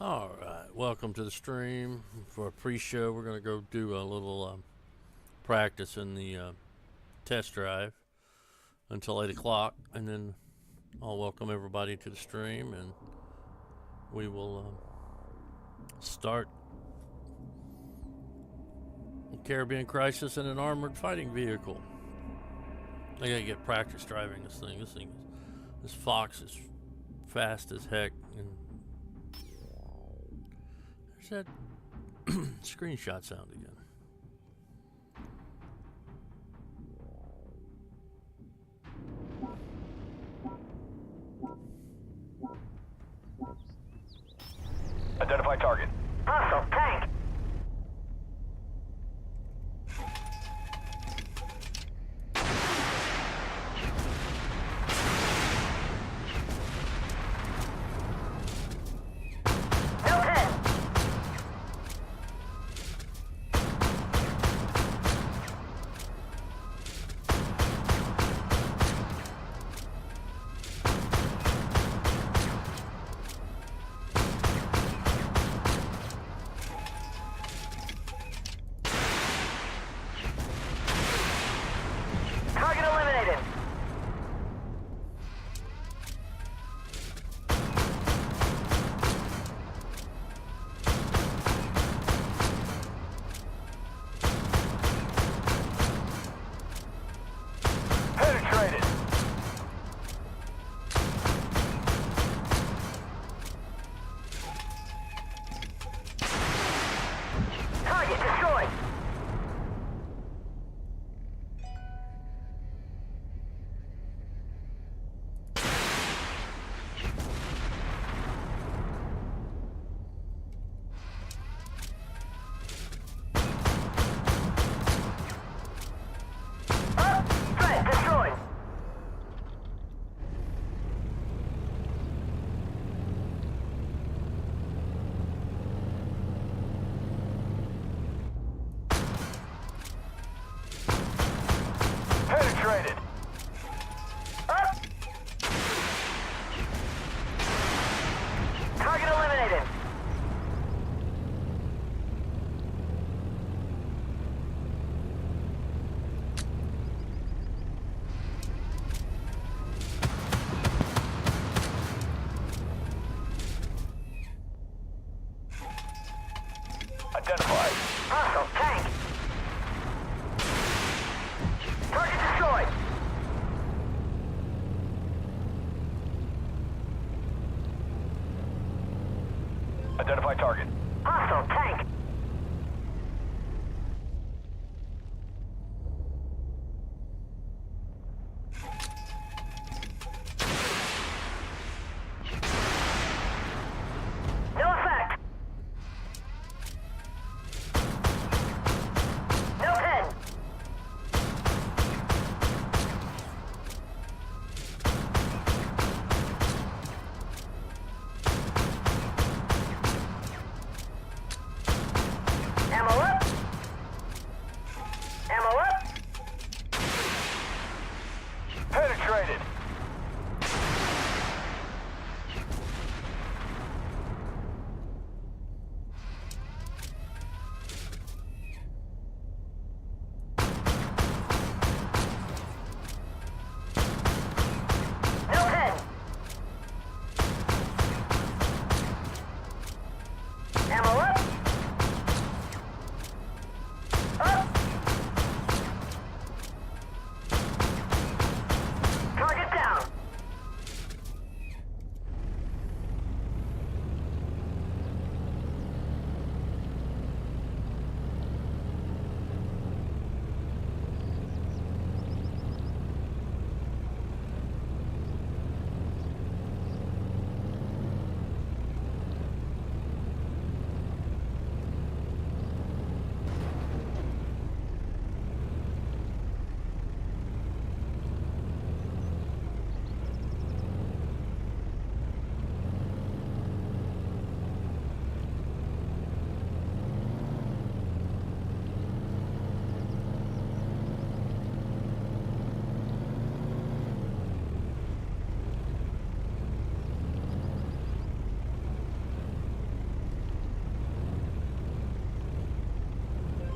All right, welcome to the stream for a pre-show. We're going to go do a little practice in the test drive until 8 o'clock, and then I'll welcome everybody to the stream, and we will start Caribbean Crisis in an armored fighting vehicle. I gotta get practice driving this thing. This Fox is fast as heck, and there's that screenshot sound again. Identify target. Hostile tank. No hit. Target eliminated. Penetrated. Target destroyed. Threat destroyed. Penetrated. Target eliminated. Identified. Hostile tank. Target destroyed. Identify target. Hostile tank. No effect. No hit.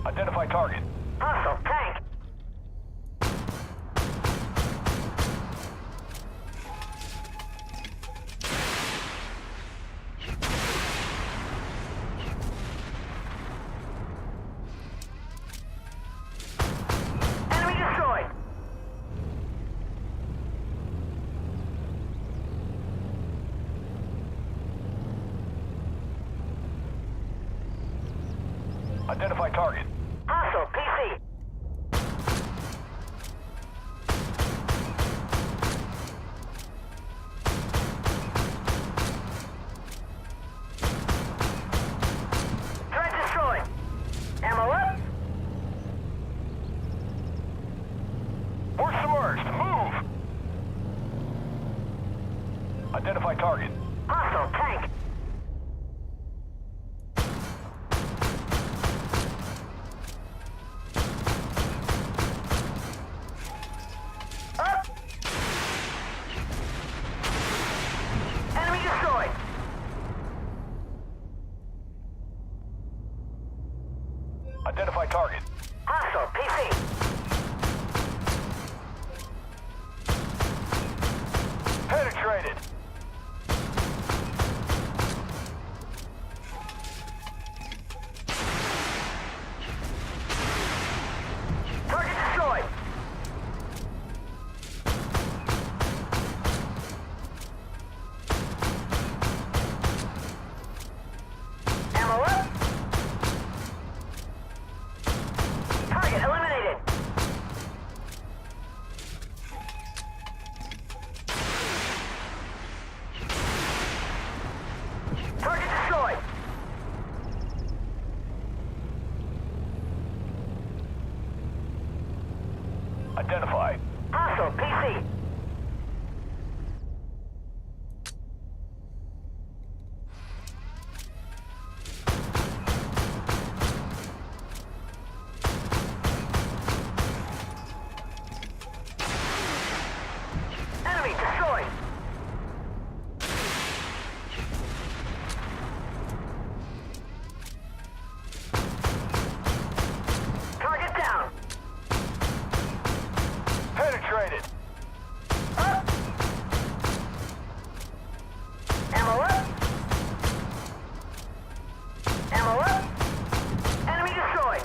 Identify target. Hostile tank. Enemy destroyed. Identify target. Hostile PC. Threat destroyed. Ammo up. We're submerged. Move! Identify target. Hostile tank. Up. Enemy destroyed. Identify target. Hostile PC. Penetrated. Target destroyed. Ammo up. Target eliminated. Target destroyed. Identify. Hostile PC. Enemy destroyed. Target down. Penetrated. Up. Ammo up. Ammo up. Enemy destroyed.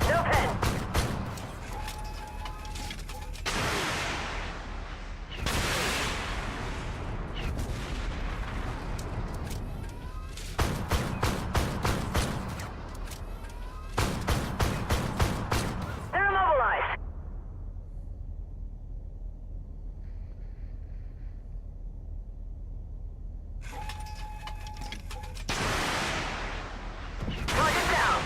No pen. They're immobilized. Target down.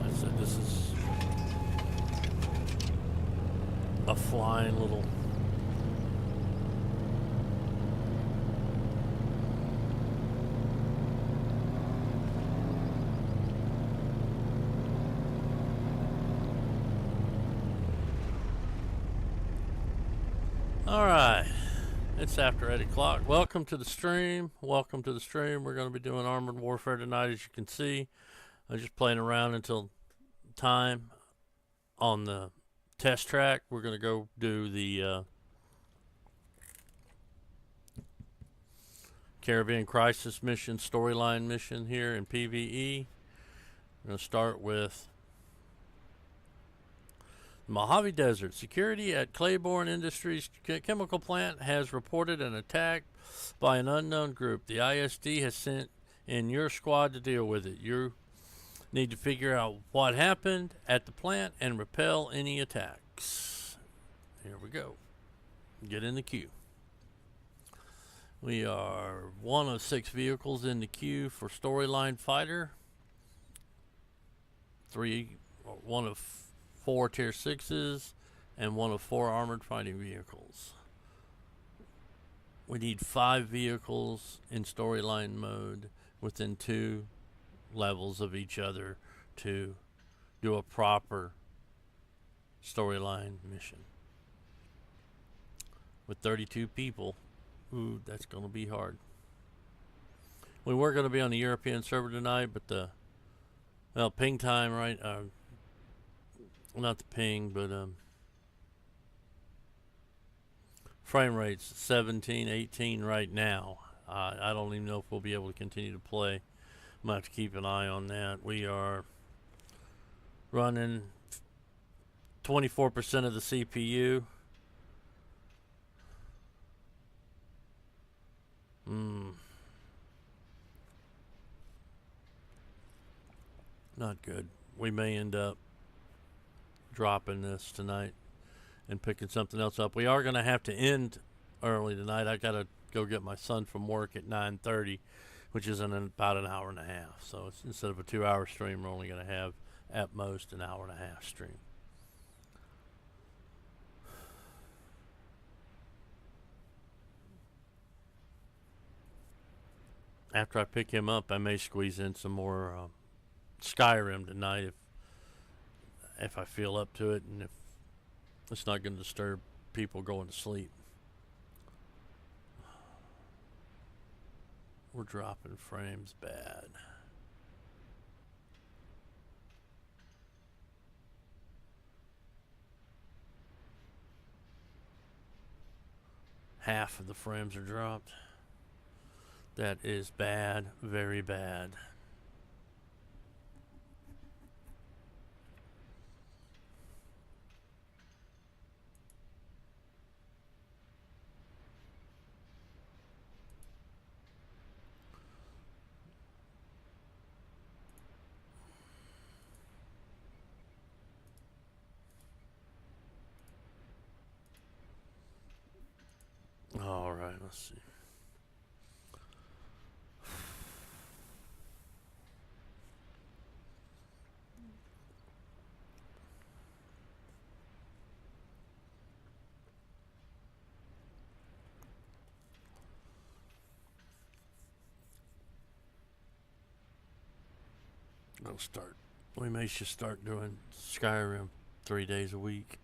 I said this is a flying little. All right, it's after 8 o'clock. Welcome to the stream. Welcome to the stream. We're going to be doing Armored Warfare tonight, as you can see. I'm just playing around until time on the test track. We're going to go do the Caribbean Crisis mission, storyline mission here in PvE. We're going to start with Mojave Desert. Security at Claiborne Industries chemical plant has reported an attack by an unknown group. The ISD has sent in your squad to deal with it. You need to figure out what happened at the plant and repel any attacks. Here we go. Get in the queue. We are one of 6 vehicles in the queue for Storyline Fighter. One of 4 Tier 6s and one of 4 armored fighting vehicles. We need 5 vehicles in storyline mode within 2 levels of each other to do a proper storyline mission. With 32 people, ooh, that's going to be hard. We were going to be on the European server tonight, but the ping time, right? Not the ping, but frame rate's 17, 18 right now. I don't even know if we'll be able to continue to play. I'm gonna have to keep an eye on that. We are running 24% of the CPU. Not good. We may end up dropping this tonight and picking something else up. We are going to have to end early tonight. I got to go get my son from work at 9:30, which is in about an hour and a half. So it's, instead of a 2-hour stream, we're only going to have at most an hour and a half stream. After I pick him up, I may squeeze in some more Skyrim tonight if I feel up to it, and if it's not going to disturb people going to sleep. We're dropping frames bad. Half of the frames are dropped. That is bad, very bad. All right, let's see. We may just start doing Skyrim 3 days a week.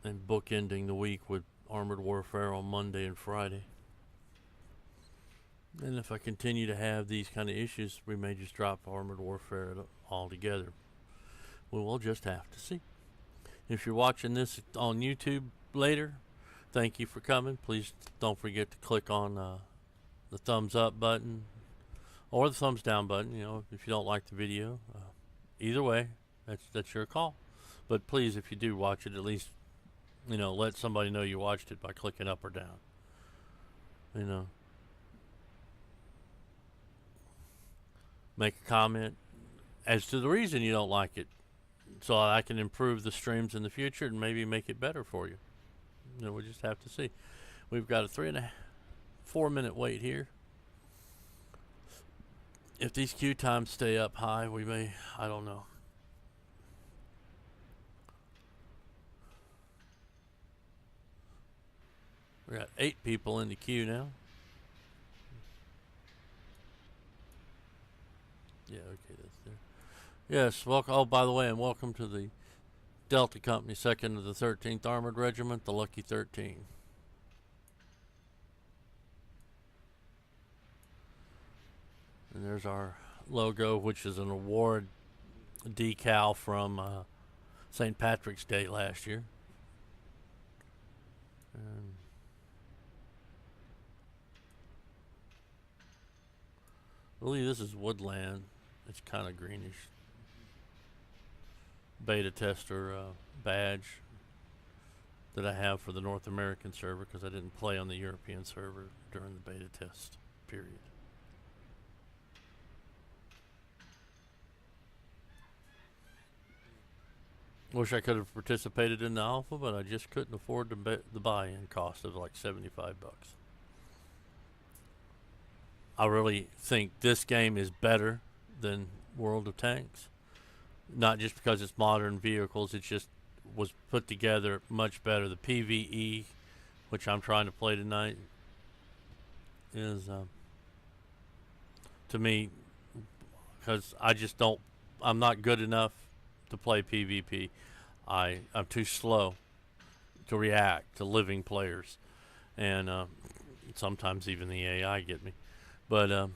And bookending the week with Armored Warfare on Monday and Friday. And if I continue to have these kind of issues, we may just drop Armored Warfare altogether. We will just have to see. If you're watching this on YouTube later, thank you for coming. Please don't forget to click on the thumbs up button or the thumbs down button, you know, if you don't like the video. Either way, that's your call. But please, if you do watch it, at least, you know, let somebody know you watched it by clicking up or down. You know. Make a comment as to the reason you don't like it, so I can improve the streams in the future and maybe make it better for you. You know, we just have to see. We've got a 4 minute wait here. If these queue times stay up high, we may, I don't know. We got 8 people in the queue now. Yeah, okay, that's there. Yes, welcome. Oh, by the way, and welcome to the Delta Company, 2nd of the 13th Armored Regiment, the Lucky 13. And there's our logo, which is an award decal from St. Patrick's Day last year. And I believe this is Woodland. It's kind of greenish. Beta tester badge that I have for the North American server because I didn't play on the European server during the beta test period. Wish I could have participated in the alpha, but I just couldn't afford the buy-in cost of like $75. I really think this game is better than World of Tanks. Not just because it's modern vehicles, it just was put together much better. The PvE, which I'm trying to play tonight, is to me, because I'm not good enough to play PvP. I'm too slow to react to living players, and sometimes even the AI get me. But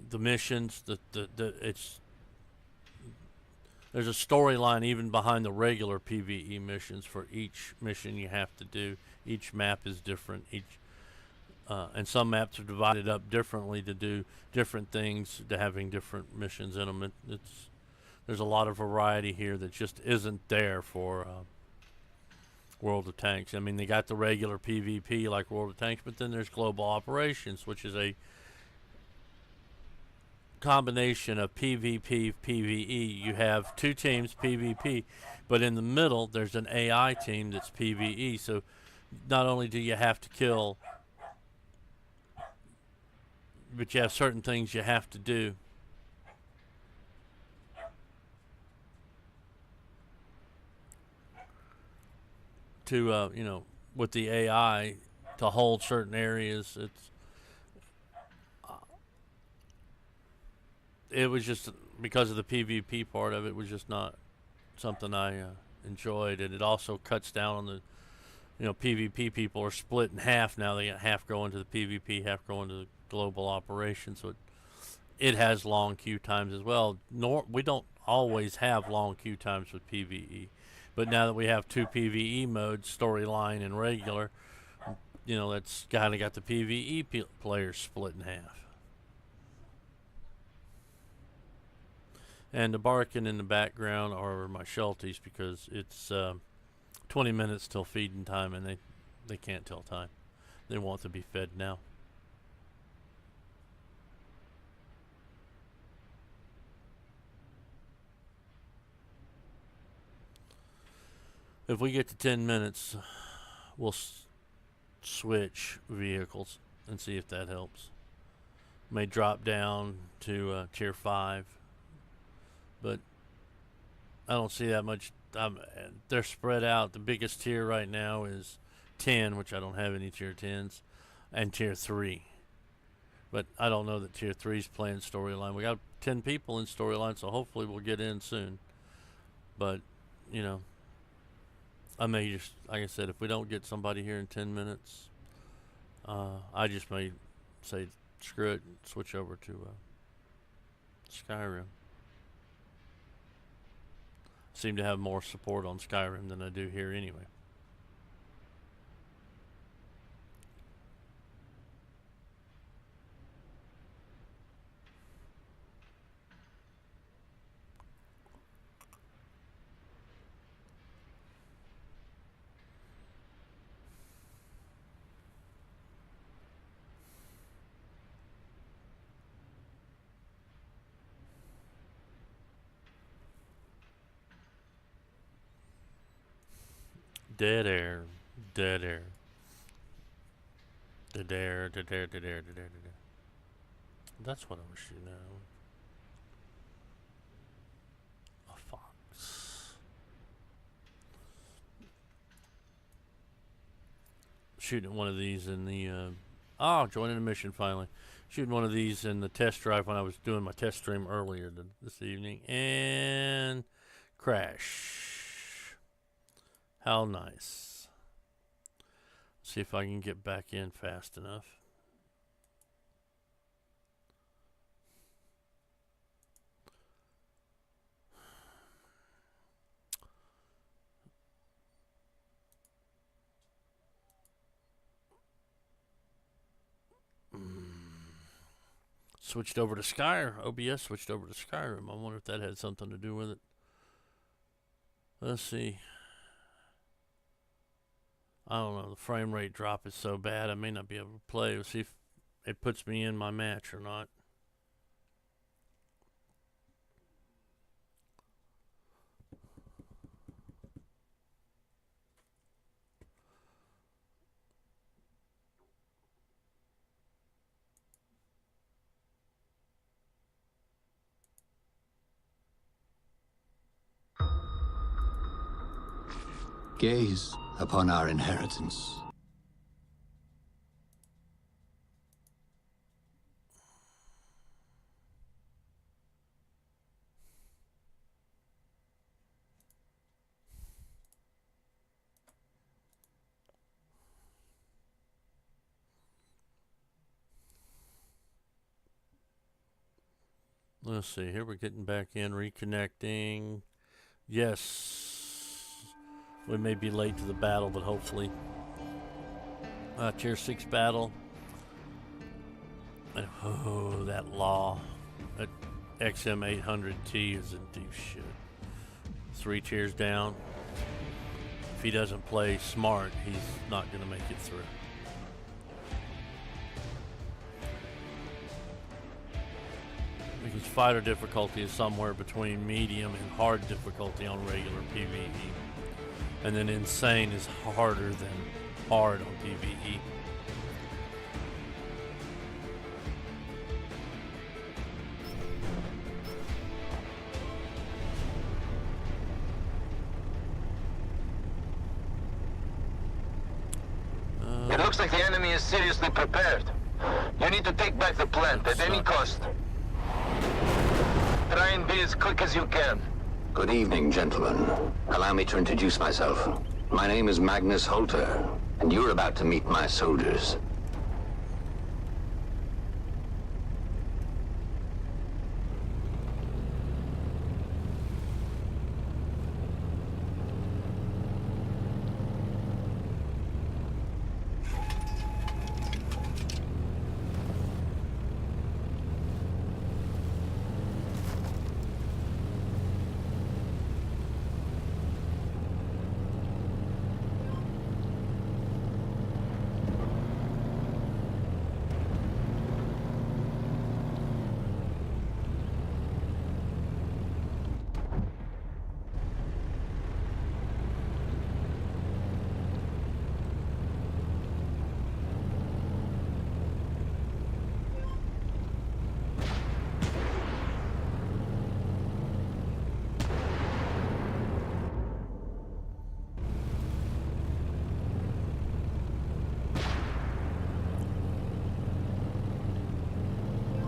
the missions, there's a storyline even behind the regular PvE missions. For each mission you have to do, each map is different. And some maps are divided up differently to do different things, to having different missions in them. There's a lot of variety here that just isn't there for World of Tanks. I mean, they got the regular PvP like World of Tanks, but then there's Global Operations, which is a combination of PvP, PvE. You have two teams PvP, but in the middle there's an AI team that's PvE. So not only do you have to kill, but you have certain things you have to do. To with the AI to hold certain areas, it was just because of the PvP part of it was just not something I enjoyed, and it also cuts down on the PvP people are split in half now. They got half going to the PvP, half going to the global operation, so it has long queue times as well. We don't always have long queue times with PvE, but now that we have two PvE modes, storyline and regular, that's kind of got the PvE players split in half. And the barking in the background are my shelties because it's 20 minutes till feeding time, and they can't tell time. They want to be fed now. If we get to 10 minutes, we'll switch vehicles and see if that helps. May drop down to tier 5, but I don't see that much. They're spread out. The biggest tier right now is 10, which I don't have any tier 10s, and tier 3. But I don't know that tier 3 is playing storyline. We got 10 people in storyline, so hopefully we'll get in soon. But, I may just, like I said, if we don't get somebody here in 10 minutes, I just may say screw it and switch over to Skyrim. Seem to have more support on Skyrim than I do here anyway. Dead air. Dead air. Dead air, dead air, dead air, dead air, dead air. That's what I was shooting at. A fox. Shooting one of these in the joining a mission finally. Shooting one of these in the test drive when I was doing my test stream earlier this evening, and crash. How nice. See if I can get back in fast enough. switched over to Skyrim. OBS switched over to Skyrim. I wonder if that had something to do with it. Let's see. I don't know. The frame rate drop is so bad I may not be able to play. We'll see if it puts me in my match or not. Gaze upon our inheritance. Let's see. Here we're getting back in, reconnecting. Yes. We may be late to the battle, but hopefully. Tier 6 battle. And, oh, that law. That XM800T is in deep shit. 3 tiers down. If he doesn't play smart, he's not going to make it through. Because fighter difficulty is somewhere between medium and hard difficulty on regular PvE. And then insane is harder than hard on PvE. It looks like the enemy is seriously prepared. You need to take back the plant at any cost. Try and be as quick as you can. Good evening, gentlemen. Allow me to introduce myself. My name is Magnus Holter, and you're about to meet my soldiers.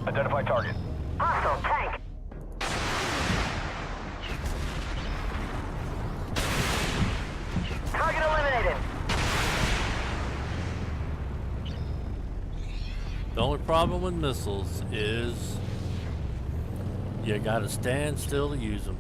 Identify target. Hostile tank. Target eliminated. The only problem with missiles is you gotta stand still to use them.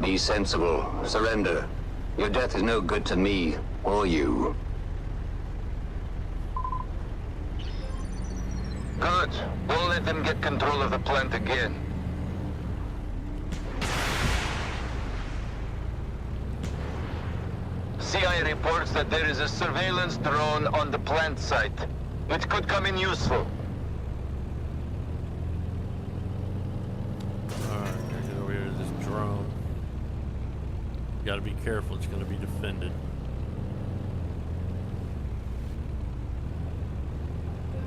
Be sensible. Surrender. Your death is no good to me or you. Good. Don't let them get control of the plant again. CIA reports that there is a surveillance drone on the plant site, which could come in useful. Alright, gotta get over here to this drone. You gotta be careful, it's gonna be defended.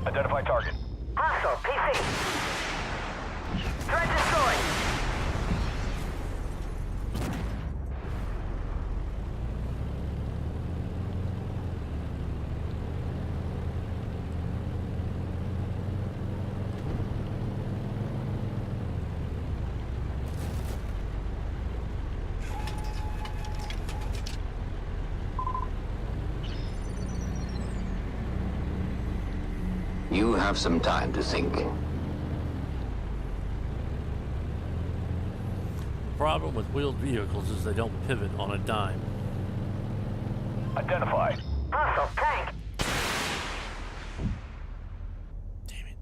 Identify target. Hostile PC. Threat destroyed. You have some time to think. problem with wheeled vehicles is they don't pivot on a dime. Identified. Hostile tank. Damn it.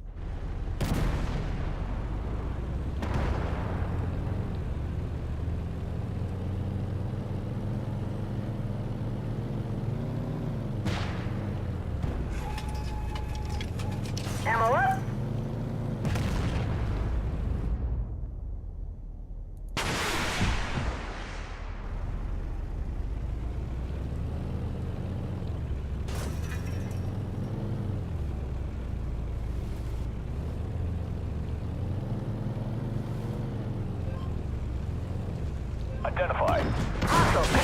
Ammo up. Identified. Hostile PC.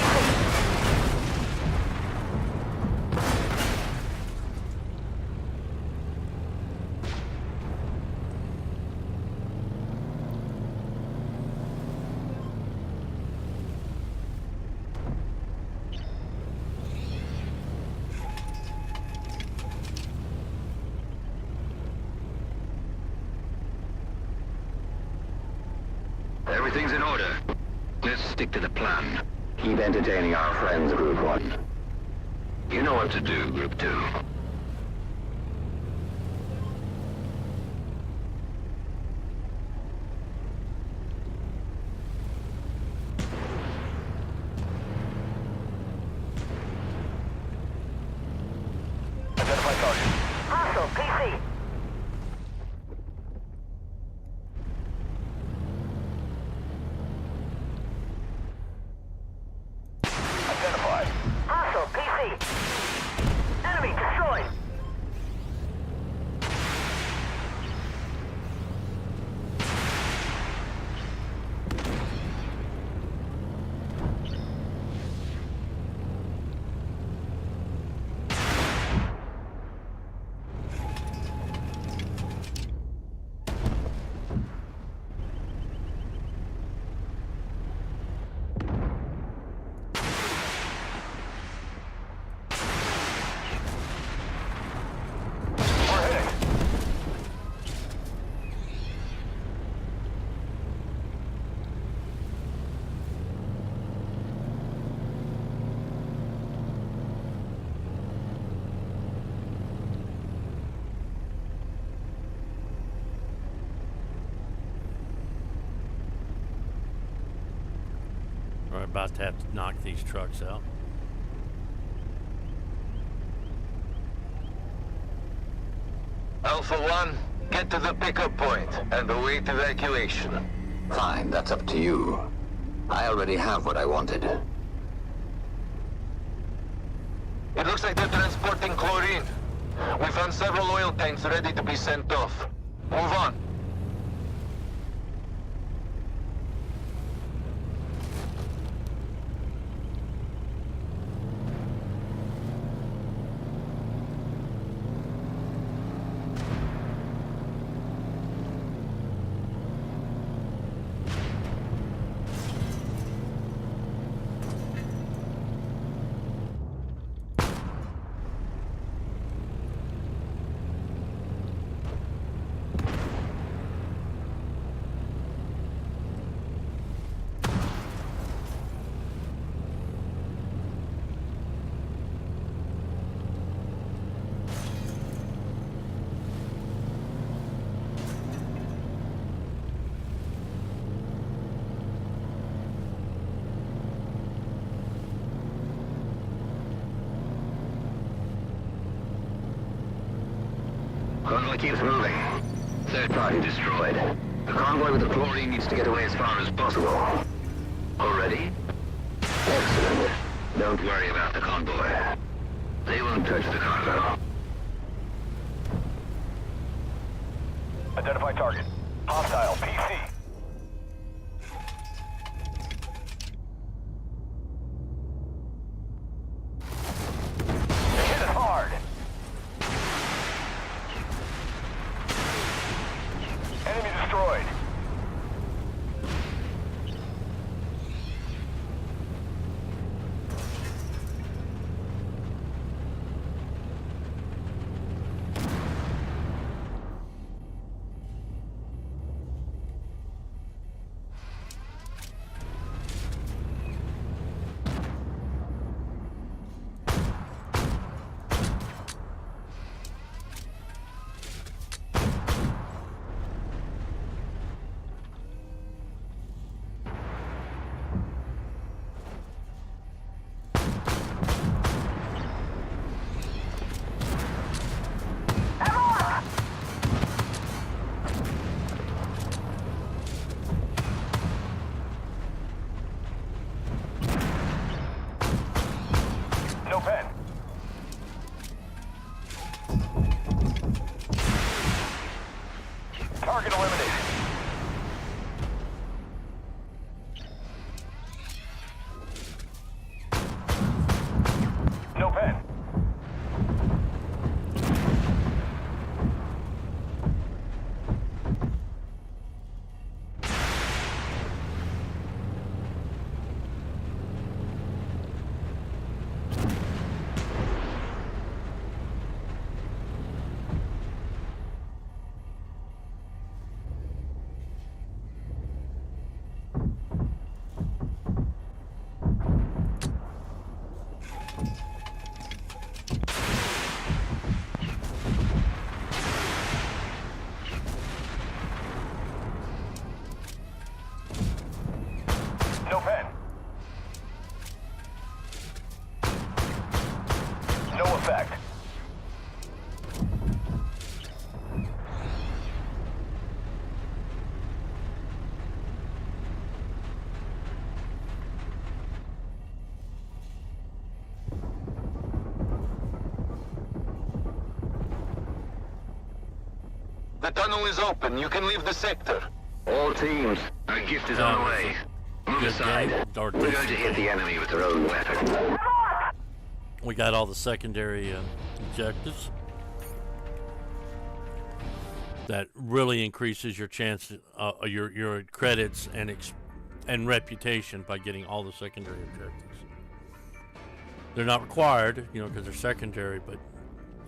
Everything's in order. Let's stick to the plan. Keep entertaining our friends, Group 1. You know what to do, Group 2. Identify target. Hostile PC. Identified. Hostile PC. Enemy destroyed. We're hit. We're about to have to knock these trucks out. Alpha 1, get to the pickup point and await evacuation. Fine, that's up to you. I already have what I wanted. It looks like they're transporting chlorine. We found several oil tanks ready to be sent off. Move on. Convoy keeps moving. Third party destroyed. The convoy with the chlorine needs to get away as far as possible. Already? Excellent. Don't worry about the convoy. They won't touch the cargo. Identify target. Hostile PC. Hit it hard. Enemy destroyed. Target eliminated. No pen. No pen. No effect. The tunnel is open. You can leave the sector. All teams, our gift is on the way. Move Good aside. game, or We're going to hit the enemy with their own weapon. We got all the secondary objectives. That really increases your chance, your credits and reputation by getting all the secondary objectives. They're not required, you know, because they're secondary. But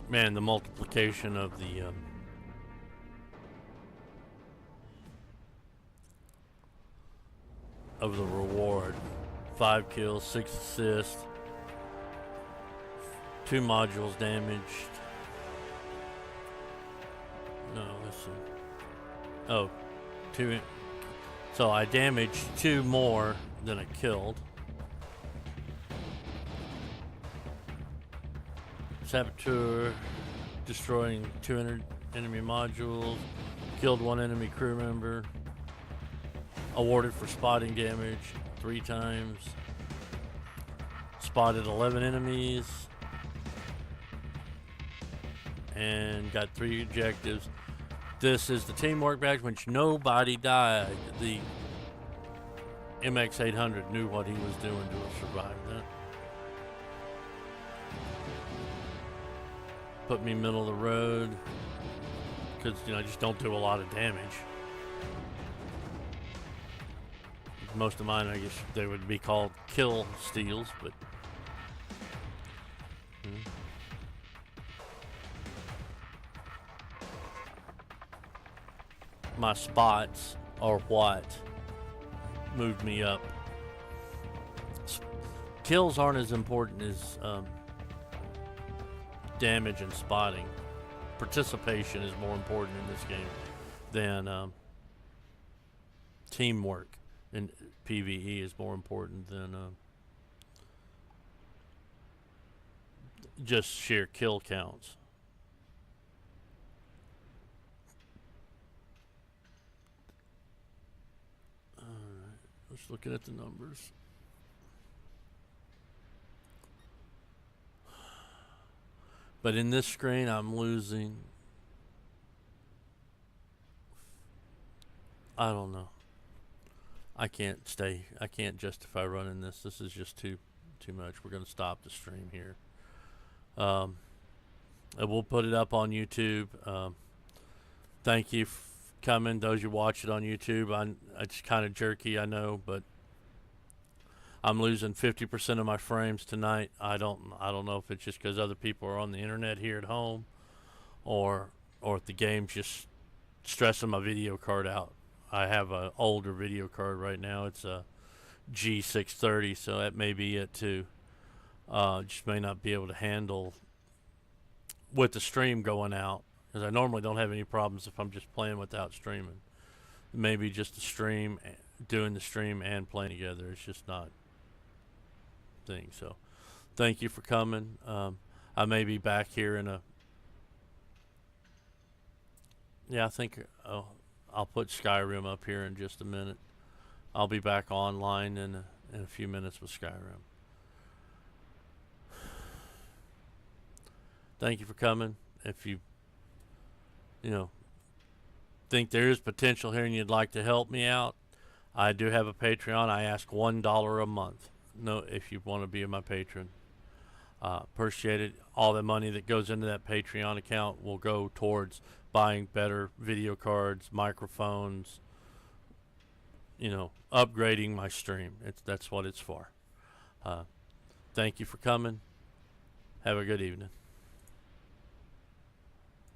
man, the multiplication of the reward: 5 kills, 6 assists, 2 modules damaged. No, listen. Oh, 2. So I damaged 2 more than I killed. Saboteur, destroying 200 enemy modules, killed 1 enemy crew member. Awarded for spotting damage 3 times. Spotted 11 enemies. And got 3 objectives. This is the teamwork badge, which nobody died. The MX-800 knew what he was doing to survive that. Put me middle of the road. Because, you know, I just don't do a lot of damage. Most of mine, I guess they would be called kill steals, but my spots are what moved me up. Kills aren't as important as damage and spotting. Participation is more important in this game than teamwork. And PvE is more important than just sheer kill counts. Alright, let's look at the numbers. But in this screen, I'm losing. I don't know. I can't justify running this. This is just too much. We're going to stop the stream here. And we'll put it up on YouTube. Thank you for coming, those who watch it on YouTube. It's kind of jerky, I know, but I'm losing 50% of my frames tonight. I don't know if it's just because other people are on the internet here at home, or if the game's just stressing my video card out. I have an older video card right now. It's a G630, so that may be it too. Just may not be able to handle with the stream going out, because I normally don't have any problems if I'm just playing without streaming. Maybe just the stream, doing the stream and playing together. It's just not a thing. So thank you for coming. I may be back here in a... Yeah, I think... I'll put Skyrim up here in just a minute. I'll be back online in a few minutes with Skyrim. Thank you for coming. If you think there is potential here and you'd like to help me out, I do have a Patreon. I ask $1 a month. No, if you want to be my patron, appreciate it. All the money that goes into that Patreon account will go towards buying better video cards, microphones, upgrading my stream. That's what it's for. Thank you for coming. Have a good evening.